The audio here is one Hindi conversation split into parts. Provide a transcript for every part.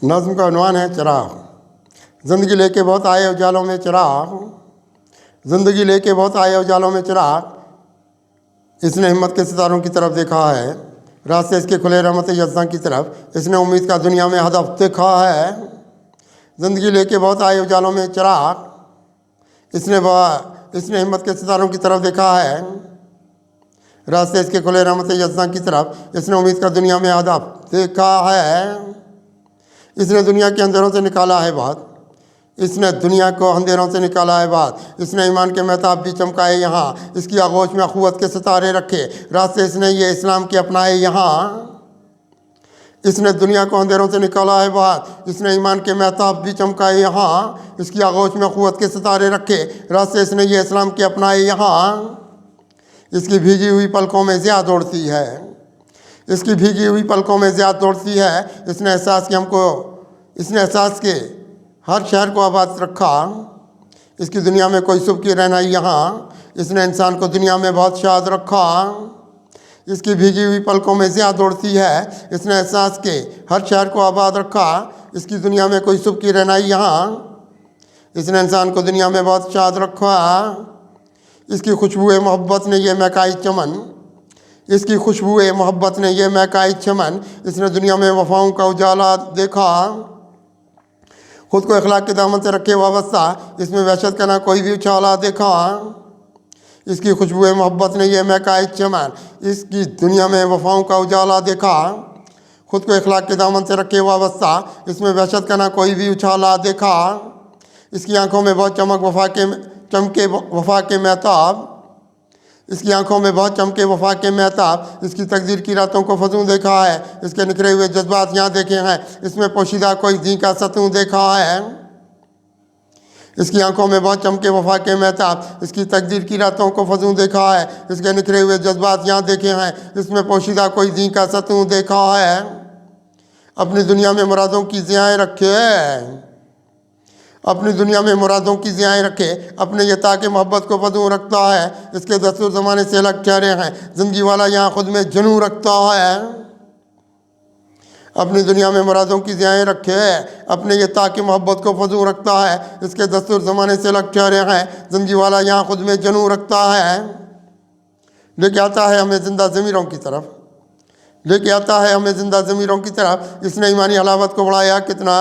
नज़्म का उन्वान है चिराग। ज़िंदगी लेके बहुत आए उजालों में चिराग, ज़िंदगी लेके बहुत आए उजालों में चिराग। इसने हिम्मत के सितारों की तरफ देखा है, रास्ते इसके खुले रहमत यज़्ज़ां की तरफ। इसने उम्मीद का दुनिया में हदफ देखा है। ज़िंदगी लेके बहुत आए उजालों में चिराग, इसने हिम्मत के सितारों की तरफ देखा है, रास्ते इसके खुले रहमत यज़्ज़ां की तरफ। इसने उम्मीद का दुनिया में हदफ देखा है। इसने दुनिया के अंधेरों से निकाला है बात, इसने दुनिया को अंधेरों से निकाला है बात। इसने ईमान के महताब भी चमकाए यहाँ, इसकी आगोश में अखुवत के सितारे रखे, रास्ते इसने ये इस्लाम के अपनाए यहाँ। इसने दुनिया को अंधेरों से निकाला है बात, इसने ईमान के महताब भी चमकाए यहाँ, इसकी आगोश में अखुवत के सितारे रखे, रास्ते इसने ये इस्लाम के अपनाए यहाँ। इसकी भीगी हुई पलकों में ज़िया दौड़ती है, इसकी भीगी हुई पलकों में ज़िया दौड़ती है। इसने एहसास के हर शहर को आबाद रखा, इसकी दुनिया में कोई सुबह की रहनाई यहाँ। इसने इंसान को दुनिया में बहुत शाद रखा, इसकी भीगी हुई पलकों में ज़िया दौड़ती है। इसने एहसास के हर शहर को आबाद रखा, इसकी दुनिया में कोई सुबह की रहनाई यहाँ। इसने इंसान को दुनिया में बहुत शाद रखा, इसकी खुशबू मोहब्बत ने ये महकाई चमन, इसकी खुशबू मोहब्बत ने ये महकाई चमन। इसने दुनिया में वफ़ाओं का उजाला देखा, खुद को अखलाक के दामन से रखे वाबस्ता, इसमें वहशत का ना कोई भी उछाला देखा। इसकी खुशबू मोहब्बत ने यह महकाए चमन, इसकी दुनिया में वफ़ाओं का उजाला देखा, खुद को अखलाक के दामन से रखे वाबस्ता, इसमें वहशत का ना कोई भी उछाला देखा। इसकी आंखों में बहुत चमके वफ़ा के महताब, इसकी आंखों में बहुत चमके वफ़ा के महताब। इसकी तकदीर की रातों को फजूं देखा है, इसके निखरे हुए जज्बात यहाँ देखे हैं, इसमें पोशीदा कोई दी का सतूं देखा है। इसकी आंखों में बहुत चमके वफ़ा के महताब, इसकी तकदीर की रातों को फजूं देखा है, इसके निखरे हुए जज्बात यहाँ देखे हैं, इसमें पोशीदा कोई दी का सतूं देखा है। अपनी दुनिया में मुरादों की ज़ियाएँ रखे, अपनी दुनिया में मुरादों की ज़ियाएँ रखे, अपने ये ताकि मोहब्बत को फजूं रखता है। इसके दस्तूर ज़माने से अलग चेहरे हैं, ज़िंदगी वाला यहाँ खुद में जनू रखता है। अपनी दुनिया में मुरादों की ज़ियाएँ रखे, अपने ये ताकि मोहब्बत को फजूं रखता है। इसके दस्तूर ज़माने से अलग चेहरे हैं, ज़िंदगी वाला यहाँ खुद में जनू रखता है। लेके आता है हमें ज़िंदा ज़मीरों की तरफ, लेके आता है हमें ज़िंदा ज़मीरों की तरफ। इसने ईमानी हलावत को बढ़ाया कितना,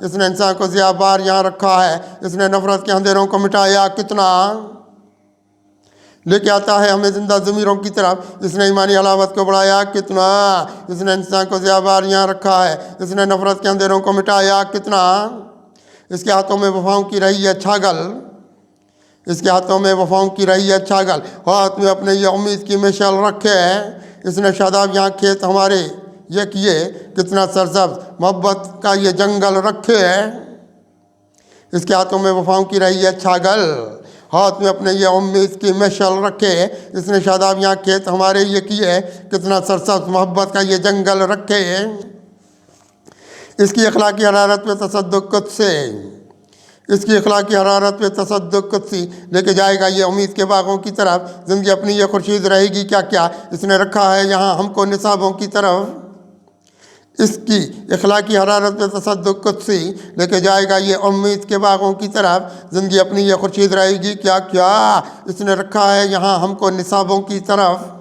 इसने इंसान को ज़िया बार यहाँ रखा है, इसने नफ़रत के अंधेरों को मिटाया कितना। लेके आता है हमें ज़िंदा ज़मीरों की तरफ, इसने ईमानी हलावत को बढ़ाया कितना, इसने इंसान को ज़िया बार यहाँ रखा है, इसने नफ़रत के अंधेरों को मिटाया कितना। इसके हाथों में वफ़ाओं की रही है छागल, इसके हाथों में वफ़ाओं की रही है छागल, हाथ में अपने ये उम्मीद की मिसाल रखे है। इसने शादाब यहाँ खेत हमारे ये किए, कितना सरसब्ज़ मोहब्बत का ये जंगल रखे है। इसके हाथों में वफ़ाओं की रही है छागल, हाथ में अपने ये उम्मीद की मिसाल रखे। इसने शादाब यहाँ खेत हमारे ये किए, कितना सरसब्ज़ मोहब्बत का ये जंगल रखे। इसकी अखलाकी हरारत पे तसद्दुक़ से, इसकी अखलाकी हरारत पे तसद्दुक़ सी लेके जाएगा ये उम्मीद के बागों की तरफ। ज़िंदगी अपनी ये खुर्शीद रहेगी क्या क्या, इसने रखा है यहाँ हमको निसाबों की तरफ। इसकी अखलाकी हरारत पे तसद्दुक़ सी लेके जाएगा ये उम्मीद के बागों की तरफ। ज़िंदगी अपनी ये खुर्शीद रहेगी क्या क्या, इसने रखा है यहाँ हमको निसाबों की तरफ।